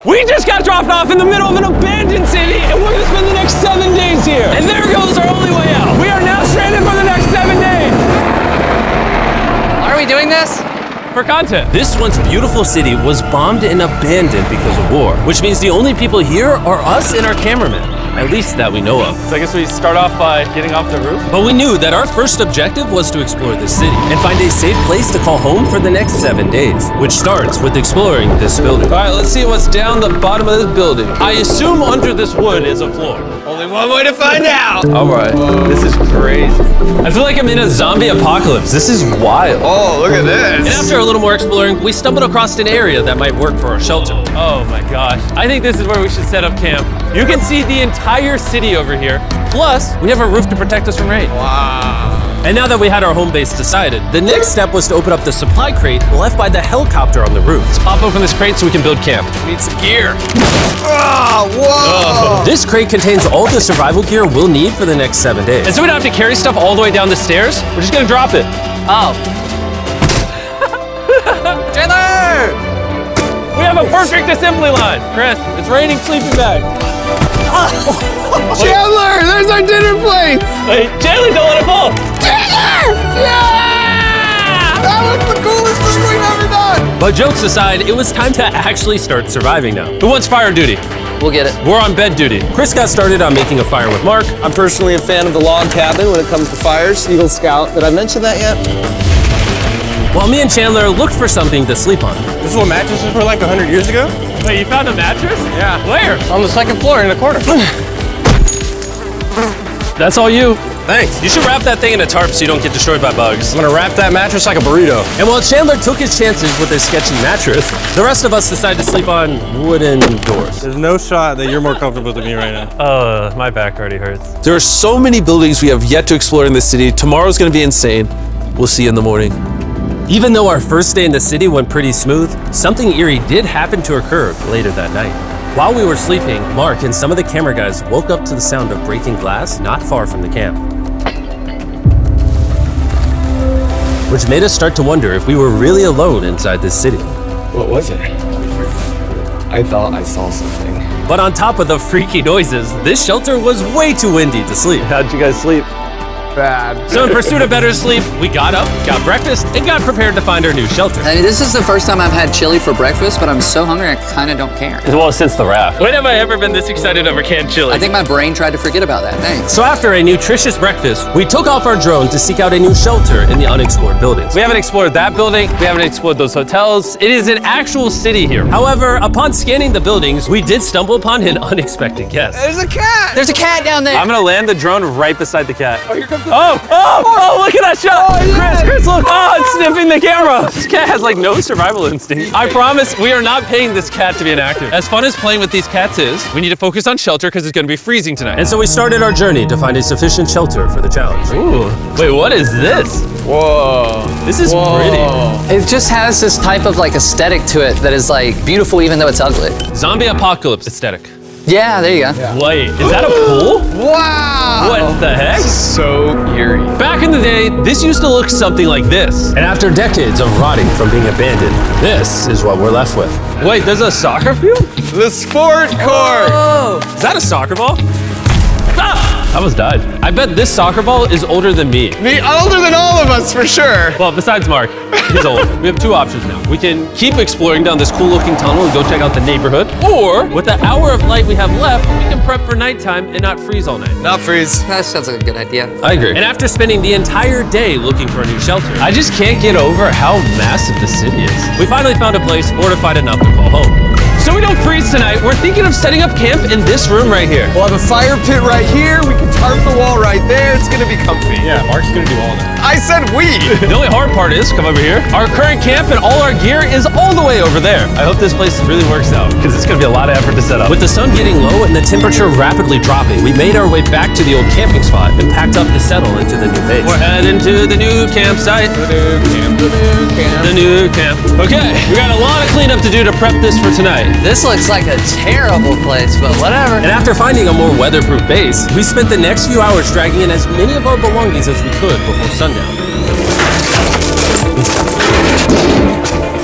We just got dropped off in the middle of an abandoned city, and we're gonna spend the next 7 days here. And there goes our only way out. We are now stranded for the next 7 days. Are we doing this? For content. This once beautiful city was bombed and abandoned because of war, which means the only people here are us and our cameraman. At least that we know of. So I guess we start off by getting off the roof. But we knew that our first objective was to explore the city and find a safe place to call home for the next 7 days, which starts with exploring this building. All right, let's see what's down the bottom of this building. I assume under this wood is a floor. Only one way to find out. All right, this is crazy. I feel like I'm in a zombie apocalypse. This is wild. Oh, look at And this. after a little more exploring, we stumbled across an area that might work for our shelter. Oh my gosh. I think this is where we should set up camp. You can see the entire city over here. Plus, we have a roof to protect us from rain. Wow. And now that we had our home base decided, the next step was to open up the supply crate left by the helicopter on the roof. Let's pop open this crate so we can build camp. Need some gear. Oh, whoa. This crate contains all the survival gear we'll need for the next 7 days. And so we don't have to carry stuff all the way down the stairs. We're just gonna drop it. Oh. Chandler! We have a perfect assembly line. Chris, it's raining sleeping bags. Chandler, there's our dinner plate. Wait, Jalen, don't let it fall. That was the coolest thing we've ever done. But jokes aside, it was time to actually start surviving now. Who wants fire duty? We'll get it. We're on bed duty. Chris got started on making a fire with Mark. I'm personally a fan of the log cabin when it comes to fires. Eagle Scout. Did I mention that yet? While me and Chandler looked for something to sleep on. This is what mattresses were like 100 years ago? Wait, you found a mattress? Yeah. Where? On the second floor in the corner. That's all you. Thanks. You should wrap that thing in a tarp so you don't get destroyed by bugs. I'm gonna wrap that mattress like a burrito. And while Chandler took his chances with his sketchy mattress, the rest of us decided to sleep on wooden doors. There's no shot that you're more comfortable than me right now. My back already hurts. There are so many buildings we have yet to explore in this city. Tomorrow's gonna be insane. We'll see you in the morning. Even though our first day in the city went pretty smooth, something eerie did happen to occur later that night. While we were sleeping, Mark and some of the camera guys woke up to the sound of breaking glass not far from the camp. Which made us start to wonder if we were really alone inside this city. What was it? I thought I saw something. But on top of the freaky noises, this shelter was way too windy to sleep. How'd you guys sleep? Bad. So in pursuit of better sleep, we got up, got breakfast, and got prepared to find our new shelter. I mean, this is the first time I've had chili for breakfast, but I'm so hungry I kind of don't care. Well, since the raft. When have I ever been this excited over canned chili? I think my brain tried to forget about that. Thanks. So after a nutritious breakfast, we took off our drone to seek out a new shelter in the unexplored buildings. We haven't explored that building. We haven't explored those hotels. It is an actual city here. However, upon scanning the buildings, we did stumble upon an unexpected guest. There's a cat! There's a cat down there. I'm gonna land the drone right beside the cat. Oh, here comes the Oh, look at that shot! Chris, look! Oh, it's sniffing the camera! This cat has like no survival instinct. I promise we are not paying this cat to be an actor. As fun as playing with these cats is, we need to focus on shelter because it's gonna be freezing tonight. And so we started our journey to find a sufficient shelter for the challenge. Ooh, wait, what is this? Whoa. This is pretty. It just has this type of like aesthetic to it that is like beautiful even though it's ugly. Zombie apocalypse aesthetic. Yeah, there you go. Wait, is that a pool? Wow! What the heck? So eerie. Back in the day, this used to look something like this. And after decades of rotting from being abandoned, this is what we're left with. Wait, there's a soccer field? The sport court! Is that a soccer ball? Ah! I almost died. I bet this soccer ball is older than me. Older than all of us, for sure. Well, besides Mark, he's old. We have two options now. We can keep exploring down this cool looking tunnel and go check out the neighborhood, or with the hour of light we have left, we can prep for nighttime and not freeze all night. Not freeze. That sounds like a good idea. I agree. And after spending the entire day looking for a new shelter, I just can't get over how massive the city is. we finally found a place fortified enough to call home. So we don't freeze tonight, we're thinking of setting up camp in this room right here. We'll have a fire pit right here. We can tarp the wall right there. It's gonna be comfy. Yeah, Mark's gonna do all that. I said we! The only hard part is, come over here, our current camp and all our gear is all the way over there. I hope this place really works out, because it's gonna be a lot of effort to set up. With the sun getting low and the temperature rapidly dropping, we made our way back to the old camping spot and packed up to settle into the new base. We're heading to the new campsite. The new camp. Okay, we got a lot of cleanup to do to prep this for tonight. This looks like a terrible place, but whatever. And after finding a more weatherproof base, we spent the next few hours dragging in as many of our belongings as we could before sundown.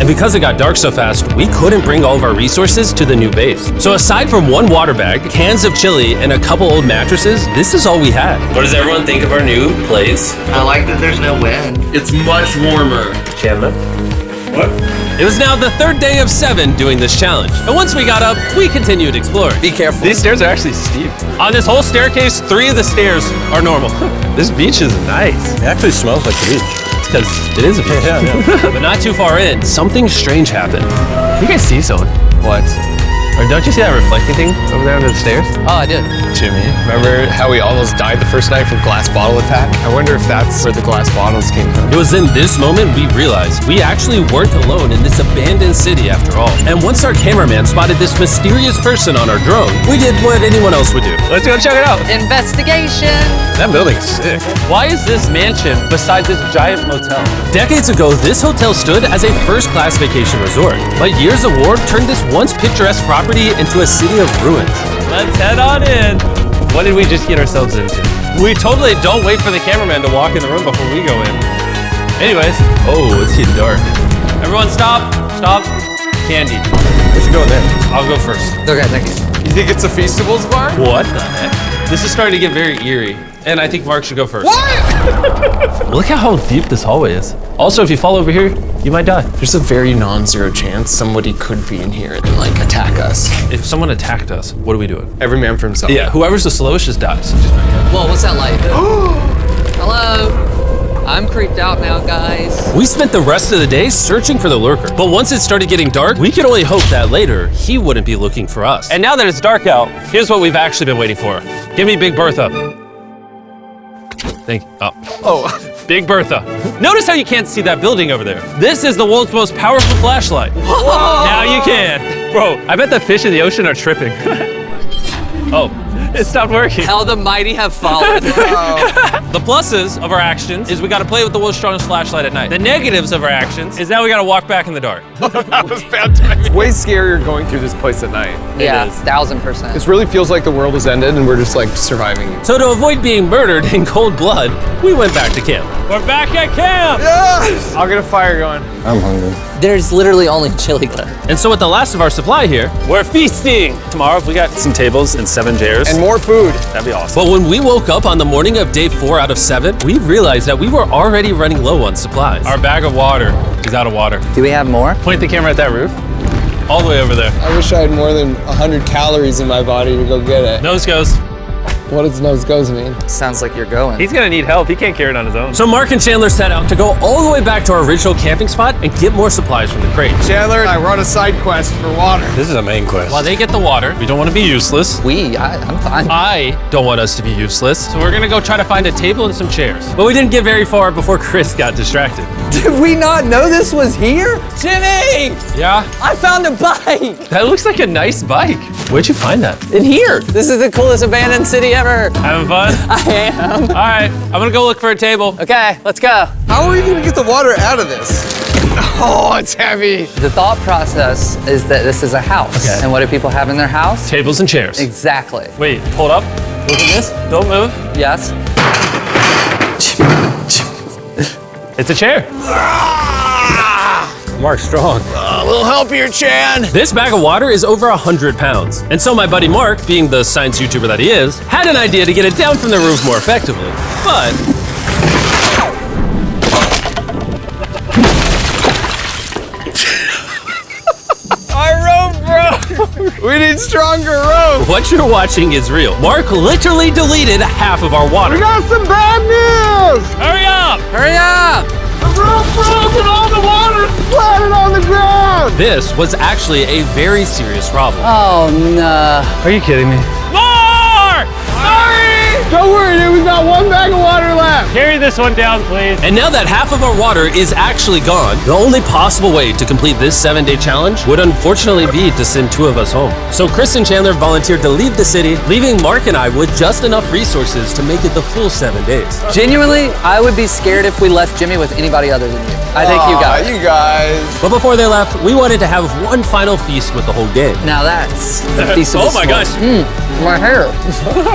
And because it got dark so fast, we couldn't bring all of our resources to the new base. So aside from one water bag, cans of chili, and a couple old mattresses, this is all we had. What does everyone think of our new place? I like that there's no wind. It's much warmer. Chandler? What? It was now the third day of 7 doing this challenge. And once we got up, we continued exploring. Be careful. These stairs are actually steep. On this whole staircase, 3 of the stairs are normal. This beach is nice. It actually smells like the beach. It's because it is a beach. Yeah. But not too far in, something strange happened. You guys see someone? What? Or don't you see that reflecting thing over there under the stairs? Oh, I did. Jimmy, remember how we almost died the first night from glass bottle attack? I wonder if that's where the glass bottles came from. It was in this moment we realized we actually weren't alone in this abandoned city after all. And once our cameraman spotted this mysterious person on our drone, we did what anyone else would do. Let's go check it out. Investigation. That building's sick. Why is this mansion beside this giant motel? Decades ago, this hotel stood as a first-class vacation resort. But years of war turned this once picturesque property into a city of ruins. Let's head on in. What did we just get ourselves into? We totally don't wait for the cameraman to walk in the room before we go in. Anyways, oh, it's getting dark. Everyone stop, stop. Candy. We should go there. I'll go first. Okay, thank you. You think it's a Feastables bar? What the heck? This is starting to get very eerie. And I think Mark should go first. What? Look at how deep this hallway is. Also, if you fall over here, you might die. There's a very non-zero chance somebody could be in here and like attack us. If someone attacked us, what are we doing? Every man for himself. Yeah, whoever's the slowest just dies. Whoa, what's that light? Hello. I'm creeped out now, guys. We spent the rest of the day searching for the lurker. But once it started getting dark, we could only hope that later he wouldn't be looking for us. And now that it's dark out, here's what we've actually been waiting for. Give me Big Bertha. Thank you. Oh. Big Bertha. Notice how you can't see that building over there. This is the world's most powerful flashlight. Whoa. Now you can. Bro, I bet the fish in the ocean are tripping. Oh, it stopped working. How the mighty have fallen. The pluses of our actions is we gotta play with the world's strongest flashlight at night. The negatives of our actions is now we gotta walk back in the dark. That was bad timing. It's way scarier going through this place at night. Yeah, is. 1000%. This really feels like the world has ended and we're just like surviving it. So to avoid being murdered in cold blood, we went back to camp. We're back at camp. Yes! I'll get a fire going. I'm hungry. There's literally only chili left. And so with the last of our supply here, We're feasting. Tomorrow, if we got some tables and 7 chairs, And more food. that'd be awesome. but when we woke up on the morning of day 4 out of 7, we realized that we were already running low on supplies. Our bag of water is out of water. Do we have more? Point the camera at that roof. All the way over there. I wish I had more than 100 calories in my body to go get it. Nose goes. What does nose goes mean? Sounds like you're going. He's gonna need help. He can't carry it on his own. So Mark and Chandler set out to go all the way back to our original camping spot and get more supplies from the crate. Chandler and I run a side quest for water. This is a main quest. While they get the water, we don't want to be useless. I'm fine. I don't want us to be useless. So we're gonna go try to find a table and some chairs. But we didn't get very far before Chris got distracted. Did we not know this was here? Jimmy! Yeah, I found a bike! that looks like a nice bike. Where'd you find that? In here! This is the coolest abandoned city ever! Having fun? I am. All right, I'm gonna go look for a table. Okay, let's go. How are we gonna get the water out of this? Oh, it's heavy. The thought process is that this is a house. Okay. And what do people have in their house? Tables and chairs. Exactly. Wait, hold up. Look at this. Don't move. Yes. It's a chair. Mark's strong. A little help here, Chan. This bag of water is over 100 pounds. And so my buddy Mark, being the science YouTuber that he is, had an idea to get it down from the roof more effectively. But Our rope broke. We need stronger rope. what you're watching is real. Mark literally deleted half of our water. Got some bad news. Hurry up! Hurry up! The rope broke and all the water splattered on the ground. This was actually a very serious problem. Oh no. Are you kidding me? More! Sorry. Don't worry, there was not one bag of water left. Carry this one down, please. And now that half of our water is actually gone, the only possible way to complete this 7-day challenge would unfortunately be to send 2 of us home. So Chris and Chandler volunteered to leave the city, leaving Mark and I with just enough resources to make it the full 7 days. Genuinely, I would be scared if we left Jimmy with anybody other than you. I think you got it. You guys. But before they left, we wanted to have one final feast with the whole gang. Now that's the feast of Oh the my soul. gosh. My hair.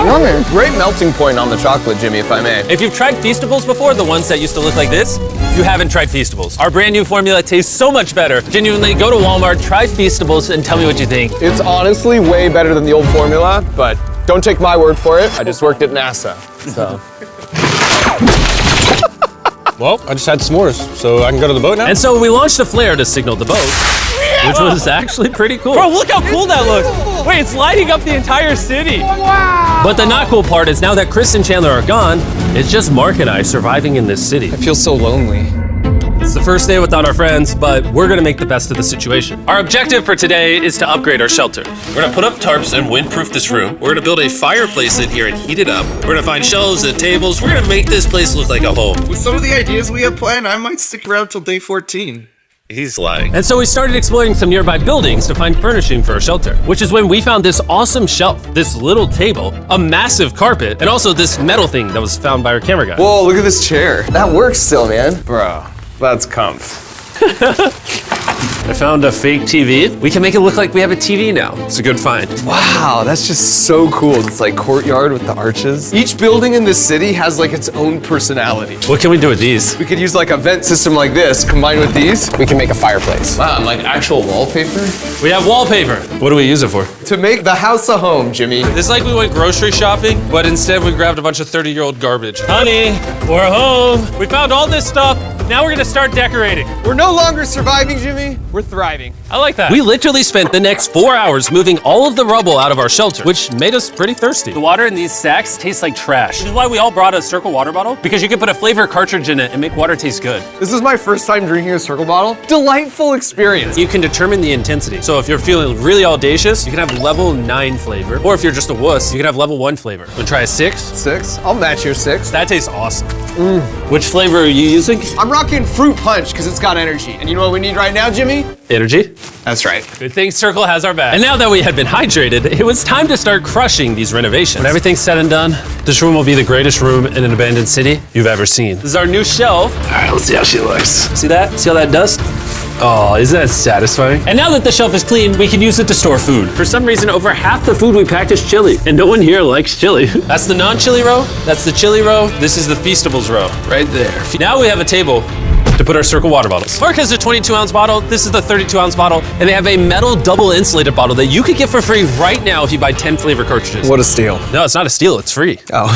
Yummy. Great melting melting point on the chocolate, Jimmy, if I may. If you've tried Feastables before, the ones that used to look like this, you haven't tried Feastables. Our brand new formula tastes so much better. Genuinely, go to Walmart, try Feastables, and tell me what you think. It's honestly way better than the old formula, but don't take my word for it. I just worked at NASA, so. Well, I just had s'mores, so I can go to the boat now? And so we launched a flare to signal the boat, which was actually pretty cool. Bro, look how cool that looks. Wait, it's lighting up the entire city. But the not cool part is now that Chris and Chandler are gone, it's just Mark and I surviving in this city. I feel so lonely. It's the first day without our friends, but we're gonna make the best of the situation. Our objective for today is to upgrade our shelter. We're gonna put up tarps and windproof this room. We're gonna build a fireplace in here and heat it up. We're gonna find shelves and tables. We're gonna make this place look like a home. With some of the ideas we have planned, I might stick around till day 14. He's lying. And so we started exploring some nearby buildings to find furnishing for our shelter, which is when we found this awesome shelf, this little table, a massive carpet, and also this metal thing that was found by our camera guy. Whoa, look at this chair. That works still, man. Bro, that's comf. I found a fake TV. We can make it look like we have a TV now. It's a good find. Wow, that's just so cool. It's like courtyard with the arches. Each building in this city has like its own personality. What can we do with these? We could use like a vent system like this, combined with these. We can make a fireplace. Wow, and like actual wallpaper? We have wallpaper. What do we use it for? To make the house a home, Jimmy. It's like we went grocery shopping, but instead we grabbed a bunch of 30-year-old garbage. Honey, we're home. We found all this stuff. Now we're gonna start decorating. We're no longer surviving, Jimmy. We're thriving. I like that. We literally spent the next 4 hours moving all of the rubble out of our shelter, which made us pretty thirsty. The water in these sacks tastes like trash. This is why we all brought a Circle water bottle, because you can put a flavor cartridge in it and make water taste good. This is my first time drinking a Circle bottle. Delightful experience. You can determine the intensity. So if you're feeling really audacious, you can have level 9 flavor. Or if you're just a wuss, you can have level 1 flavor. Wanna try a 6? 6? I'll match your 6. That tastes awesome. Which flavor are you using? I'm rocking Fruit Punch because it's got energy. And you know what we need right now, Jimmy? Energy. That's right. Good thing Circle has our back. And now that we had been hydrated, it was time to start crushing these renovations. When everything's said and done, this room will be the greatest room in an abandoned city you've ever seen. This is our new shelf. All right, let's see how she looks. See that? See all that dust? Oh, isn't that satisfying? And now that the shelf is clean, we can use it to store food. For some reason, over half the food we packed is chili, and no one here likes chili. That's the non-chili row, that's the chili row, this is the Feastables row, right there. Now we have a table to put our Circle water bottles. Mark has a 22-ounce bottle, this is the 32-ounce bottle, and they have a metal double insulated bottle that you could get for free right now if you buy 10 flavor cartridges. What a steal. No, it's not a steal, it's free. Oh.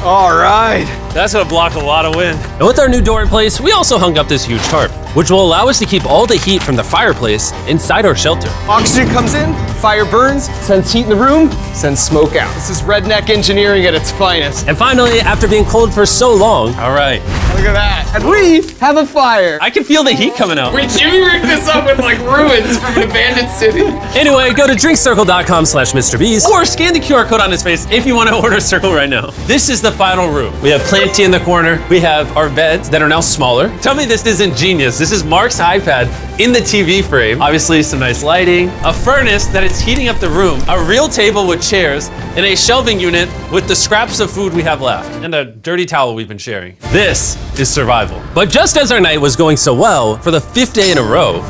All right. That's gonna block a lot of wind. And with our new door in place, we also hung up this huge tarp, which will allow us to keep all the heat from the fireplace inside our shelter. Oxygen comes in, fire burns, sends heat in the room, sends smoke out. This is redneck engineering at its finest. And finally, after being cold for so long, all right, Look at that. And we have a fire. I can feel the heat coming out. Wait, Jimmy rigged this up in like ruins from an abandoned city. Anyway, go to drinkcircle.com/MrBeast or scan the QR code on his face if you want to order Circle right now. This is the final room. We have plant tea in the corner. We have our beds that are now smaller. Tell me this isn't genius. This is Mark's iPad in the TV frame. Obviously some nice lighting, a furnace that is heating up the room, a real table with chairs, and a shelving unit with the scraps of food we have left, and a dirty towel we've been sharing. This is survival. But just as our night was going so well, for the 5th day in a row,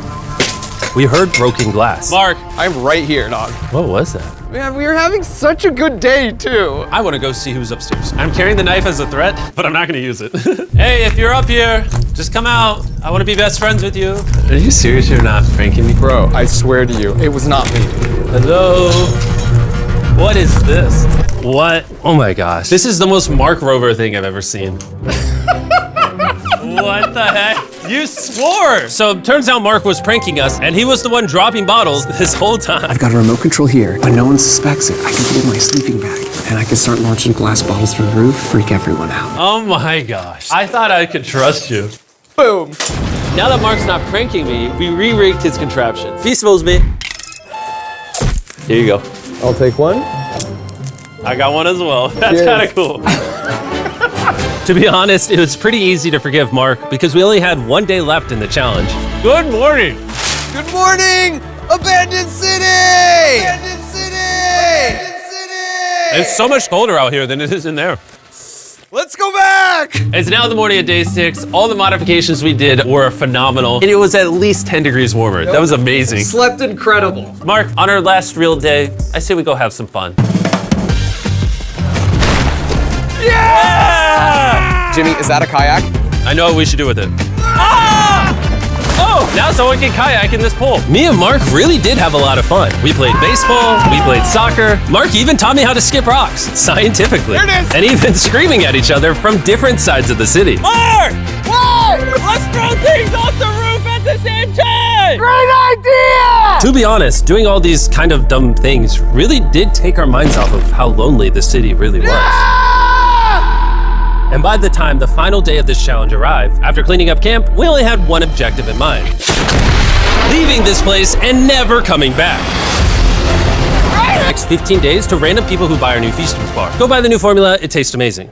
we heard broken glass. Mark, I'm right here, dog. What was that? Man, we were having such a good day, too. I want to go see who's upstairs. I'm carrying the knife as a threat, but I'm not going to use it. Hey, if you're up here, just come out. I want to be best friends with you. Are you serious? You're not pranking me? Bro, I swear to you, it was not me. Hello? What is this? What? Oh my gosh. This is the most Mark Rover thing I've ever seen. What the heck? You swore! So it turns out Mark was pranking us, and he was the one dropping bottles this whole time. I've got a remote control here, but no one suspects it. I can put it in my sleeping bag, and I can start launching glass bottles from the roof, freak everyone out. Oh my gosh. I thought I could trust you. Boom. Now that Mark's not pranking me, we re-rigged his contraption. Feastables me. Here you go. I'll take one. I got one as well. That's Yes. kind of cool. To be honest, it was pretty easy to forgive Mark because we only had 1 day left in the challenge. Good morning. Good morning, Abandoned City! Abandoned City! Abandoned City! It's so much colder out here than it is in there. Let's go back! It's now the morning of day 6. All the modifications we did were phenomenal. And it was at least 10 degrees warmer. That was amazing. Slept incredible. Mark, on our last real day, I say we go have some fun. Jimmy, is that a kayak? I know what we should do with it. Ah! Oh, now someone can kayak in this pool. Me and Mark really did have a lot of fun. We played baseball, we played soccer. Mark even taught me how to skip rocks, scientifically. There it is. And even screaming at each other from different sides of the city. Mark! What? Let's throw things off the roof at the same time! Great idea! To be honest, doing all these kind of dumb things really did take our minds off of how lonely the city really was. And by the time the final day of this challenge arrived, after cleaning up camp, we only had one objective in mind. Leaving this place and never coming back. Next 15 days to random people who buy our new Feasties bar. Go buy the new formula, it tastes amazing.